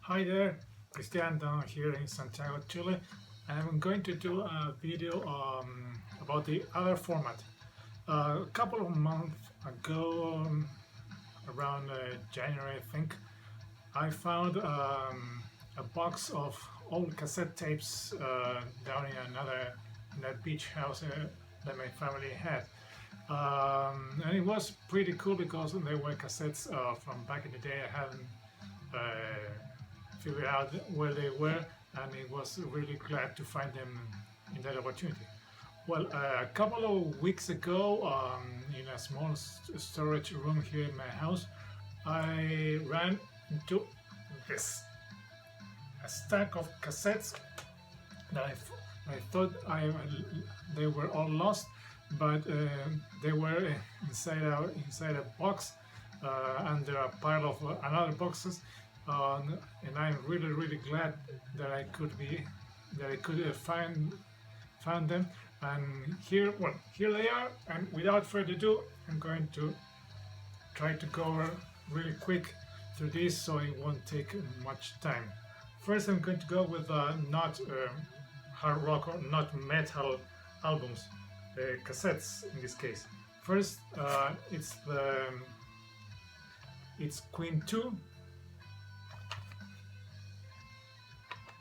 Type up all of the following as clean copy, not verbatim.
Hi there, Christian down here in Santiago, Chile, and I'm going to do a video about the other format. A couple of months ago, around January, I think, I found a box of old cassette tapes down in a beach house that my family had. And it was pretty cool because they were cassettes from back in the day. I hadn't figured out where they were, and it was really glad to find them in that opportunity. Well, a couple of weeks ago, in a small storage room here in my house, I ran into this a stack of cassettes that I thought they were all lost, but they were inside a box under a pile of another boxes, and I'm really glad that I could find them. And here they are. And without further ado, I'm going to try to go really quick through this so it won't take much time. First, I'm going to go with not hard rock or not metal albums, cassettes in this case. First, it's Queen 2,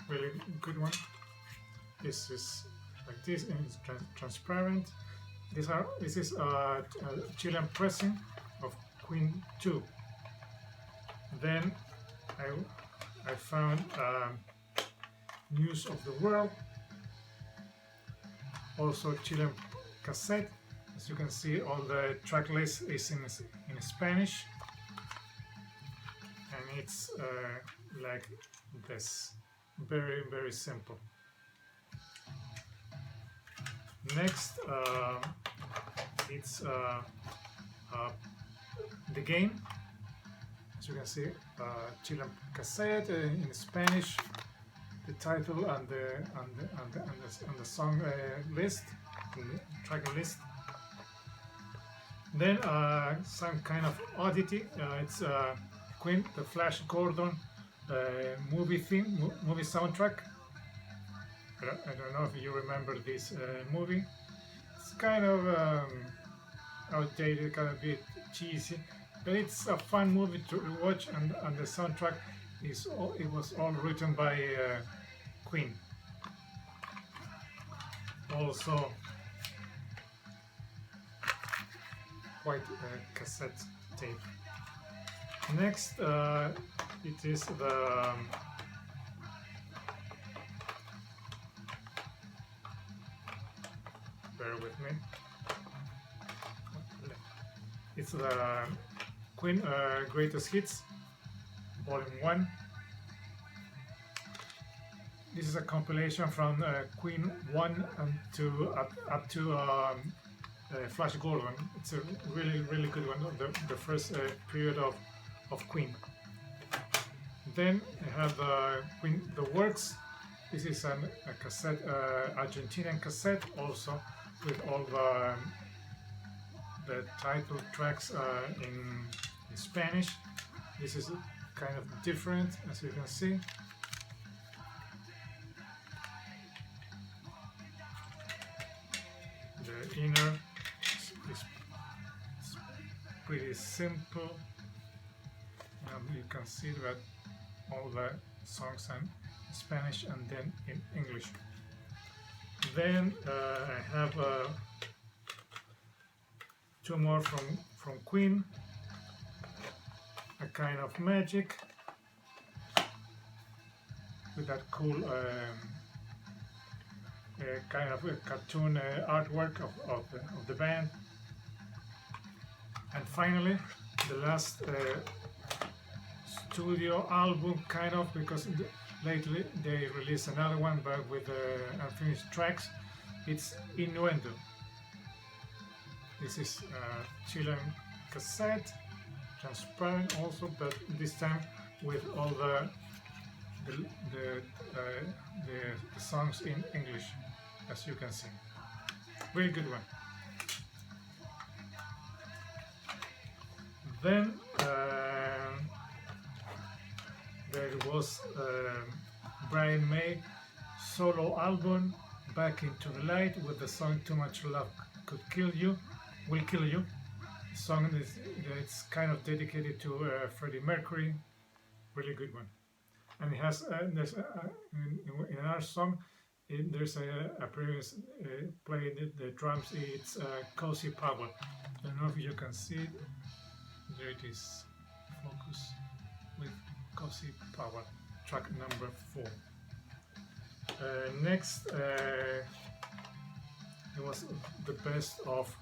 really good one. This is like this, and it's transparent. This is a Chilean pressing of Queen 2. Then I found News of the World, also Chilean cassette. As you can see, all the track list is in Spanish, and it's like this, very simple. Next, it's the game. As you can see, Chilean cassette in Spanish, the title and the song list, the track list. Then some kind of oddity. It's Queen, the Flash Gordon movie soundtrack. I don't know if you remember this movie. It's kind of outdated, kind of a bit cheesy, but it's a fun movie to watch, and the soundtrack it was all written by Queen. Also, white cassette tape. Next, it is the bear with me. It's the Queen Greatest Hits, Volume 1. This is a compilation from Queen 1 and up to Flash Gordon. It's a really good one, the first period of Queen. Then I have Queen The Works. This is a cassette, Argentinian cassette, also with all the title tracks in Spanish. This is kind of different, as you can see. The inner is pretty simple. You can see that all the songs are in Spanish and then in English. Then I have two more from Queen, A Kind of Magic, with that cool kind of cartoon artwork of the band. And finally, the last studio album, kind of, because lately they released another one but with unfinished tracks. It's Innuendo. This is Chilean cassette, transparent also, but this time with all the songs in English, as you can see. Very good one. Then there was Brian May solo album Back Into the Light with the song Too Much Love Could Kill You, Will Kill You. The song is it's kind of dedicated to Freddie Mercury, really good one. And it has in our song there's a previous playing the drums. It's Cozy Power. I don't know if you can see it. There it is. Focus with Cozy Power, track number 4. Next, it was the best of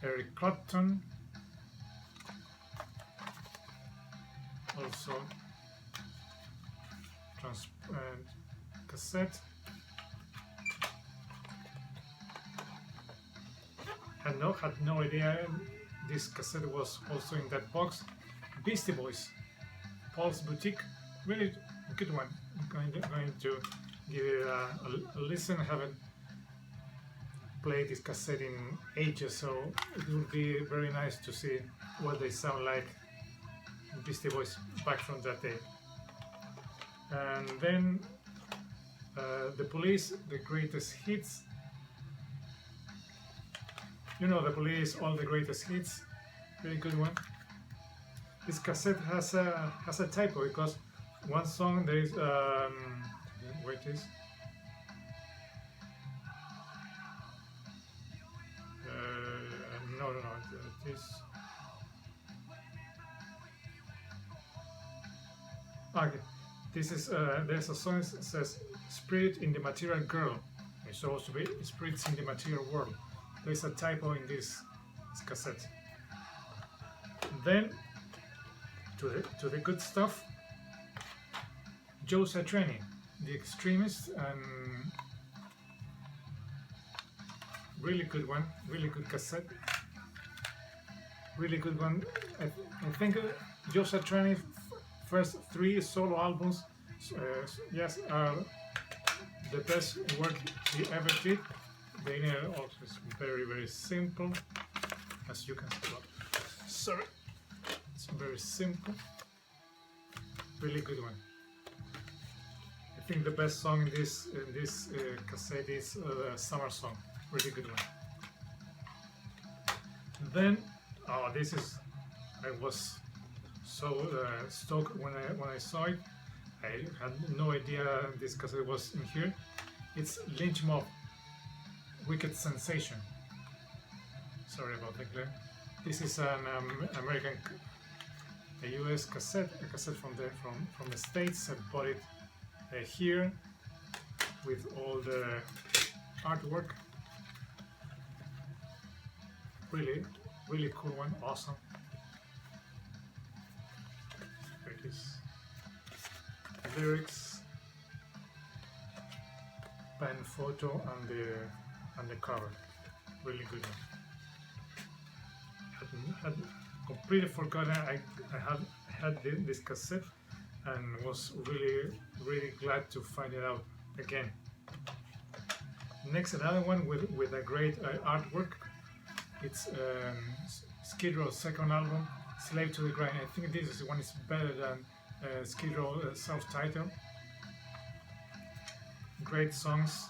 Eric Clapton. Also, cassette. Had no idea this cassette was also in that box. Beastie Boys, Paul's Boutique, really good one. I'm going to give it a listen. I haven't played this cassette in ages, so it would be very nice to see what they sound like, Beastie Boys back from that day. And then The Police, The Greatest Hits. You know The Police, all the greatest hits. Very good one. This cassette has a typo because one song there is where it is. No, it is. Okay, this is there's a song that says "Spirit in the Material Girl." It's supposed to be "Spirits in the Material World." There's a typo in this cassette. Then to the good stuff. Joe Satriani, The Extremists, and really good one, really good cassette, really good one. I think Joe Satriani first 3 solo albums, yes, are the best work he ever did. They are also very simple, as you can see. Sorry, it's very simple, really good one. I think the best song in this cassette is Summer Song, really good one. Then, this is, I was so stoked when I saw it. I had no idea this cassette was in here. It's Lynch Mob, Wicked Sensation. Sorry about that, Claire. This is an a US cassette, a cassette from the States. I bought it here with all the artwork. Really cool one, awesome. There it is. Lyrics, pen photo, and the cover. Really good one. Had completely forgotten I had this cassette, and was really glad to find it out again. Next, another one with a great artwork. It's Skid Row's second album, Slave to the Grind. I think this one is better than Skid Row's self-titled. Great songs.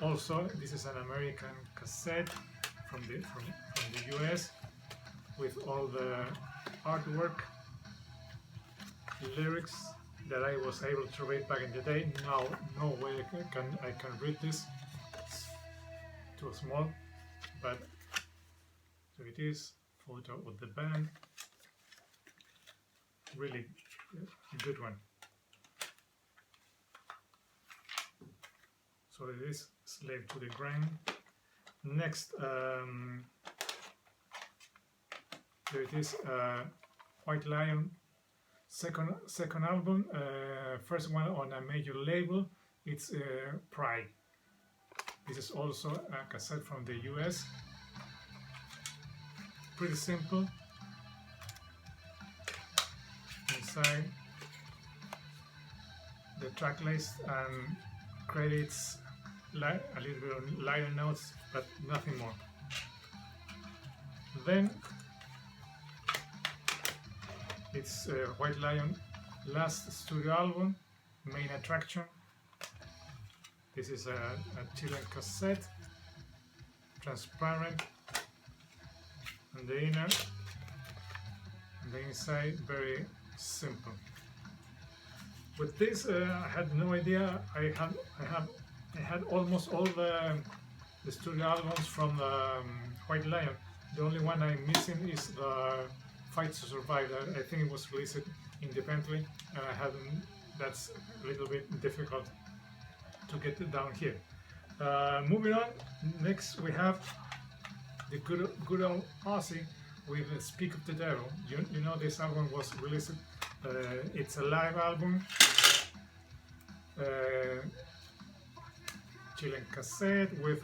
Also, this is an American cassette from the US with all the artwork, lyrics that I was able to read back in the day. Now, no way I can read this. It's too small, but so it is. Photo of the band. Really good one. So it is Slave to the Grind. Next, there it is. White Lion. Second album, first one on a major label. It's Pride. This is also a cassette from the US. Pretty simple. Inside the track list and credits, a little bit of liner notes, but nothing more. Then it's White Lion last studio album, Main Attraction. This is a Chilean cassette, transparent, and the inner and the inside very simple. With this, I had no idea. I had almost all the studio albums from White Lion. The only one I'm missing is the Fight to Survive. I think it was released independently, and I haven't. That's a little bit difficult to get it down here. Moving on, next we have the good old Ozzy with Speak of the Devil. You know this album was released. It's a live album, Chilean cassette with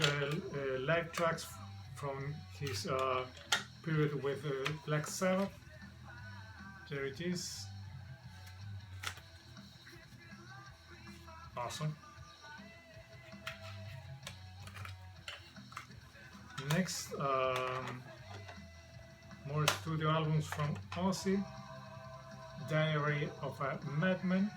live tracks from his period with Black Sabbath. There it is. Awesome. Next, more studio albums from Ozzy. Diary of a Madman.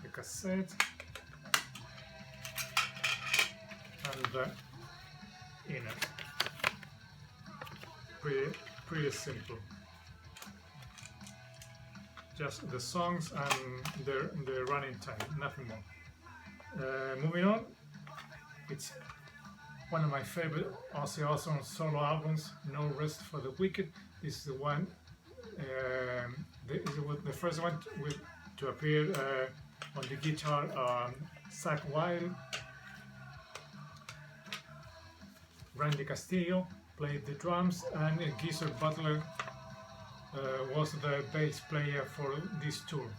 The cassette. And the inner. Pretty simple. Just the songs and the running time, nothing more. Moving on, it's one of my favorite Ozzy Osbourne solo albums, No Rest for the Wicked. This is the one, the first one to appear on the guitar, Zakk Wylde. Randy Castillo played the drums, and Geezer Butler was the bass player for this tour.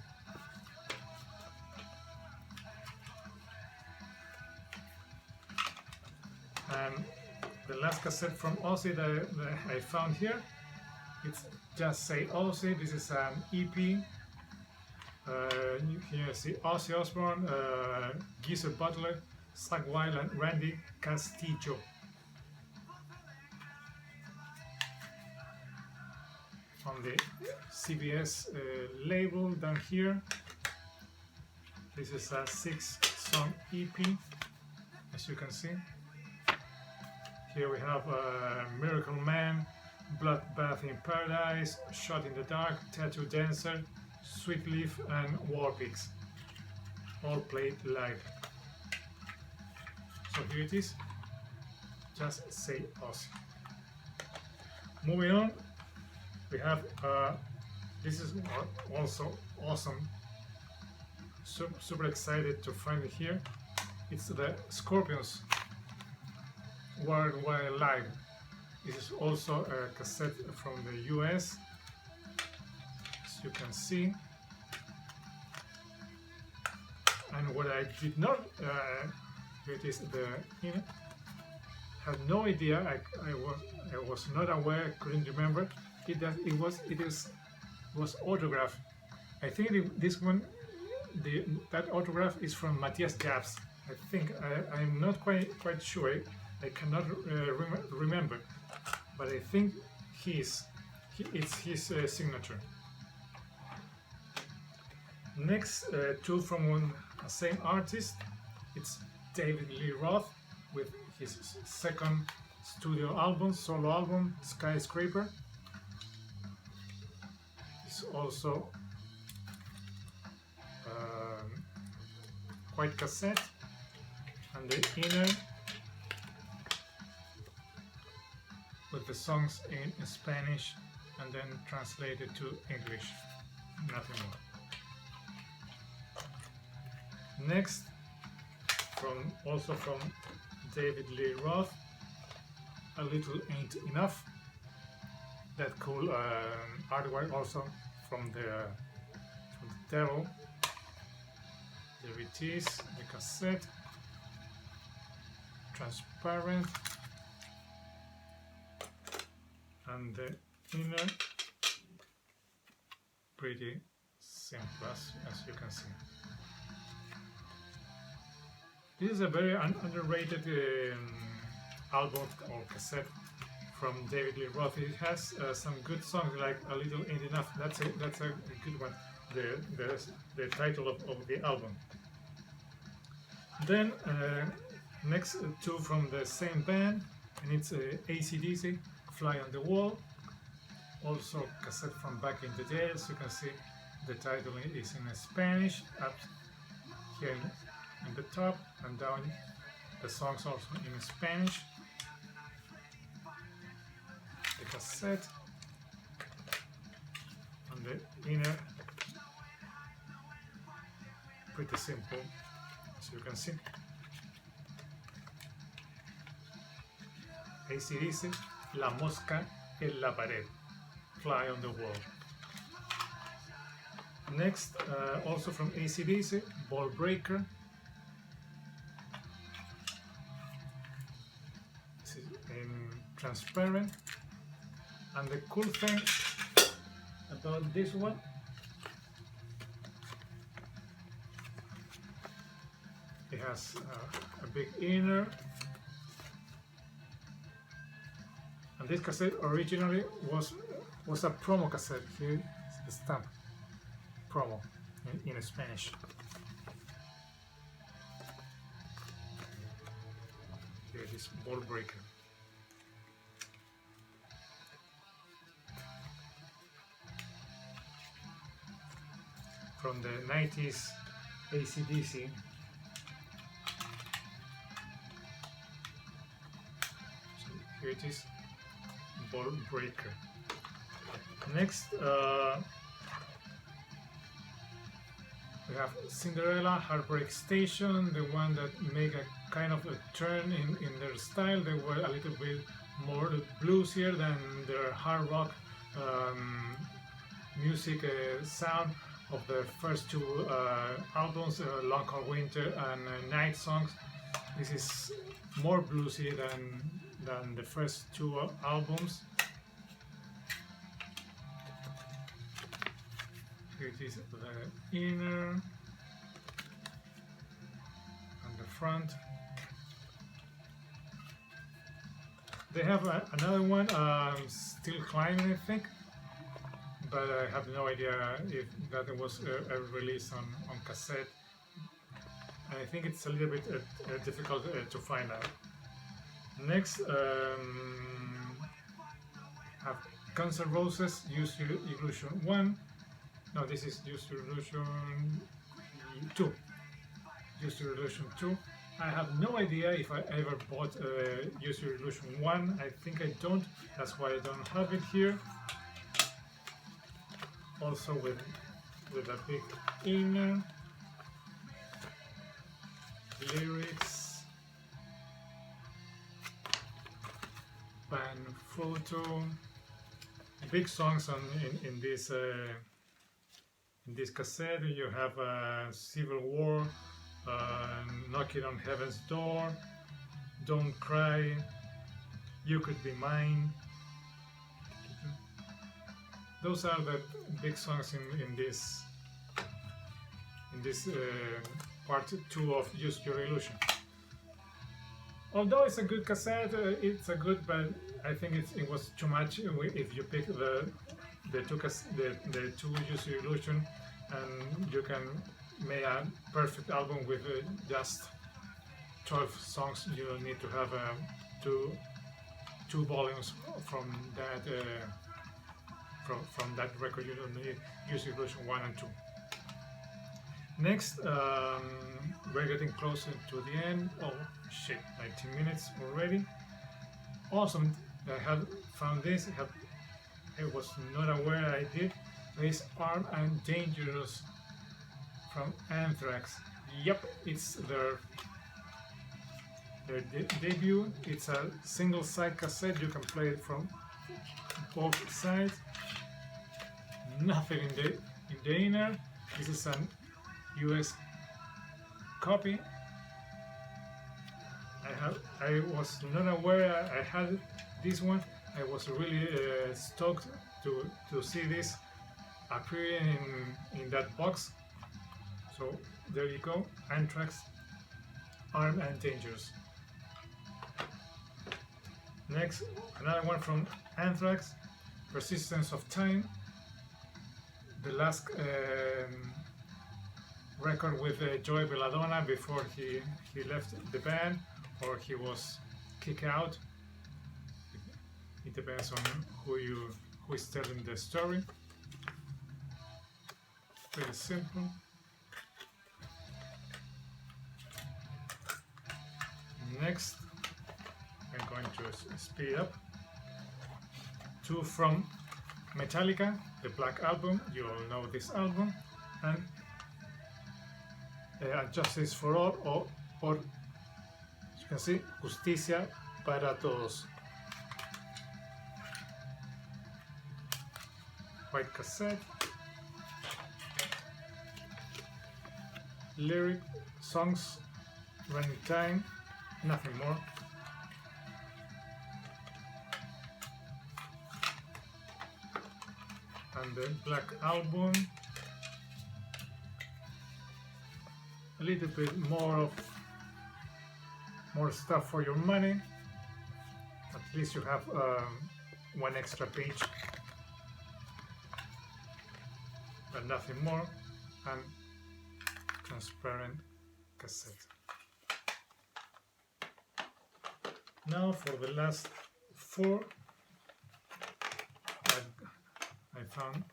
And the last cassette from Ozzy that I found here, it's Just Say Ozzy. This is an EP. Here you see Ozzy Osbourne, Geezer Butler, Zakk Wylde, and Randy Castillo. On the CBS label down here. This is a 6-song EP, as you can see. Here we have Miracle Man, Bloodbath in Paradise, Shot in the Dark, Tattoo Dancer, Sweet Leaf, and War Pigs. All played live. So here it is. Just Say Ozzy. Moving on. We have, this is also awesome, super excited to find it here. It's the Scorpions Worldwide Live. This is also a cassette from the US, as you can see. And what I did not, it is the, had no idea, I was not aware, couldn't remember. It was autographed. I think this one, that autograph is from Matthias Jabs. I think I'm not quite sure. I cannot remember, but I think it's his signature. Next, two from the same artist. It's David Lee Roth with his second studio album, solo album, Skyscraper. Also white cassette, and the inner with the songs in Spanish and then translated to English, nothing more. Next, also from David Lee Roth, A Little Ain't Enough. That cool artwork also from the Devil. There it is, the cassette, transparent, and the inner pretty simple, as you can see. This is a very underrated album or cassette from David Lee Roth. It has some good songs like A Little Ain't Enough. That's a good one. The title of the album. Then next two from the same band, and it's AC/DC, Fly on the Wall. Also cassette from back in the day. As you can see, the title is in Spanish, up here in the top, and down the songs also in Spanish. The cassette on the inner, pretty simple, as you can see. AC/DC, La Mosca en la Pared, Fly on the Wall. Next, also from AC/DC, Ball Breaker. This is in transparent. And the cool thing about this one, it has a big inner. And this cassette originally was a promo cassette. Here is the stamp, promo in Spanish. Here it is, Ball Breaker. From the 90s AC/DC. So here it is, Ball Breaker. Next, we have Cinderella, Heartbreak Station, the one that make a kind of a turn in their style. They were a little bit more bluesier than their hard rock music sound of the first two albums, Long Cold Winter and Night Songs. This is more bluesy than the first two albums. Here it is, the inner and the front. They have another one, Still Climbing, I think, but I have no idea if that was ever released on cassette. And I think it's a little bit difficult to find out. Next, have Guns N' Roses, Use Your Illusion 1. No, this is Use Your Illusion 2. Use Your Illusion 2. I have no idea if I ever bought Use Your Illusion 1. I think I don't. That's why I don't have it here. Also with a big inner, lyrics, band photo, big songs in this cassette. You have Civil War, Knocking on Heaven's Door, Don't Cry, You Could Be Mine. Those are the big songs in this part 2 of Use Your Illusion. Although it's a good cassette, but I think it was too much if you pick the two Use Your Illusion, and you can make a perfect album with just 12 songs. You don't need to have two volumes from that. From that record. You don't need Use Your Illusion 1 and 2. Next, we're getting closer to the end. Oh shit, 19 minutes already. Awesome, I have found this. I was not aware I did. This Armed and Dangerous from Anthrax. Yep, it's their debut. It's a single side cassette. You can play it from both sides. Nothing in the inner. This is an US copy. I was not aware I had this one. I was really stoked to see this appearing in that box. So there you go, Anthrax, Armed and Dangerous. Next, another one from Anthrax, Persistence of Time, the last record with Joey Belladonna before he left the band or he was kicked out. It depends on who is telling the story. Very simple. Next, I'm going to speed up. Two from Metallica, the Black Album. You all know this album. And Justice for All, or as you can see, Justicia para Todos. White cassette. Lyric, songs, running time, nothing more. And the Black Album, a little bit more stuff for your money. At least you have one extra page, but nothing more. And transparent cassette. Now for the last four, I found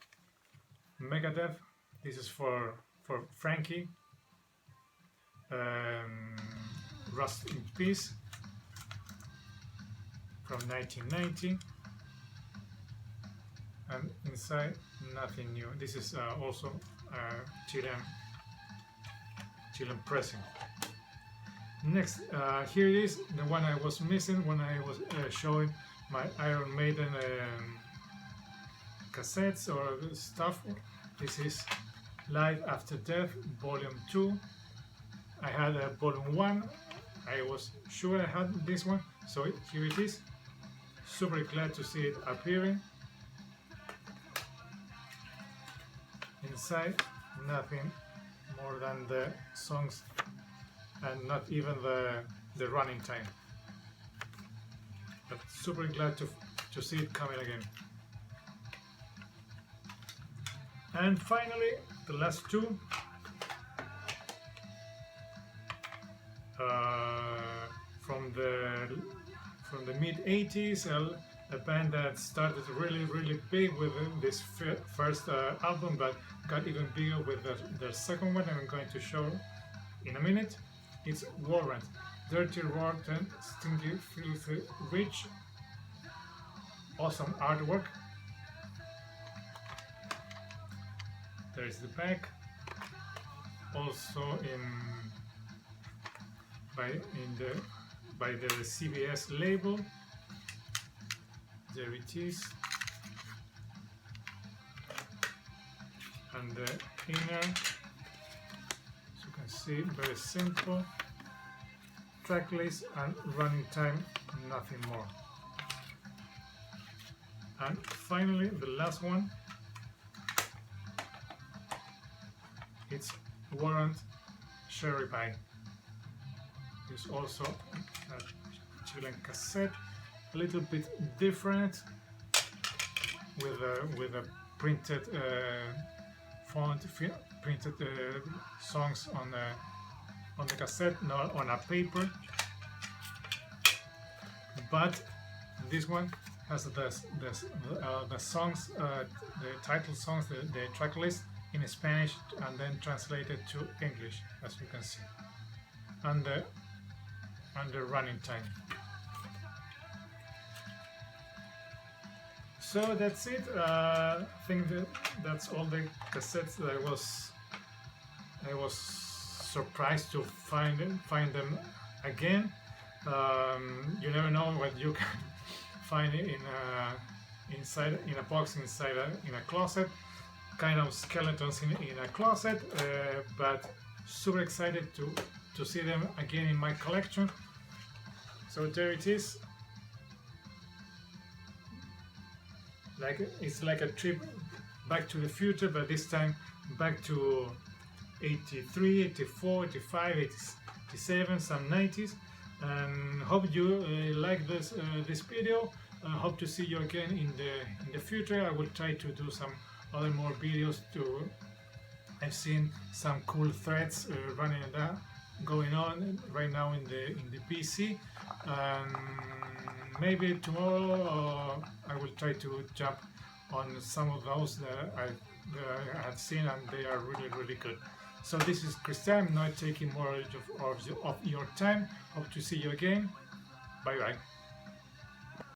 Megadeth. This is for Frankie. Rust in Peace from 1990. And inside, nothing new. This is also Chilean pressing. Next, here it is, the one I was missing when I was showing my Iron Maiden cassettes or stuff. This is Live After Death Volume 2. I had a Volume 1. I was sure I had this one, so here it is. Super glad to see it appearing. Inside, nothing more than the songs and not even the running time. But super glad to see it coming again. And finally, the last two. From the mid-80s, a band that started really big with this first album, but got even bigger with their second one, and I'm going to show in a minute. It's Warrant. Dirty, rotten, stinky, filthy, rich. Awesome artwork. There is the back. Also by the CBS label. There it is. And the inner, as you can see, very simple. Track list and running time, nothing more. And finally, the last one. It's Warrant Cherry Pie. It's also a Chilean cassette, a little bit different, with a printed font, printed songs on the cassette, not on a paper. But this one has the songs, the title songs, the track list in Spanish and then translated to English, as you can see, and the running time. So that's it. I think that's all the cassettes that I was surprised to find them again. You never know what you can find in a box inside in a closet. Kind of skeletons in a closet, but super excited to see them again in my collection. So there it is. It's like a trip back to the future, but this time back to 83, 84, 85, 87, some 90s. and hope you like this video. Hope to see you again in the future. I will try to do some other more videos to. I've seen some cool threads running that going on right now in the PC. Maybe tomorrow I will try to jump on some of those that I have seen, and they are really good. So this is Christian. I'm not taking more of your time. Hope to see you again. Bye bye.